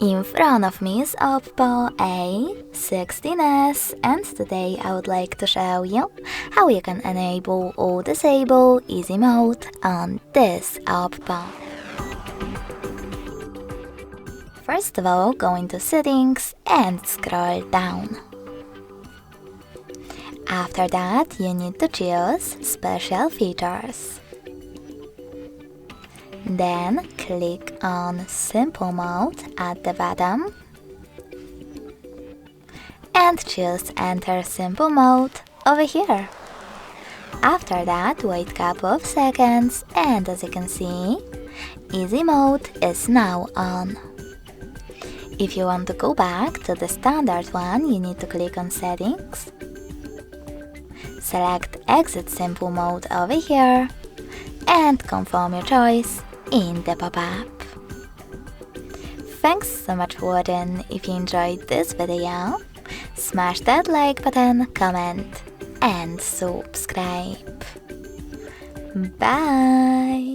In front of me is OPPO A16S, and today I would like to show you how you can enable or disable easy mode on this OPPO. First of all, go into settings and scroll down. After that, you need to choose special features. Then click on Simple Mode at the bottom and choose Enter Simple Mode over here. After that, wait couple of seconds, and as you can see, Easy Mode is now on. If you want to go back to the standard one, you need to click on Settings, select Exit Simple Mode over here, and confirm your choice in the pop-up. Thanks so much for watching. If you enjoyed this video, smash that like button, comment and subscribe. Bye!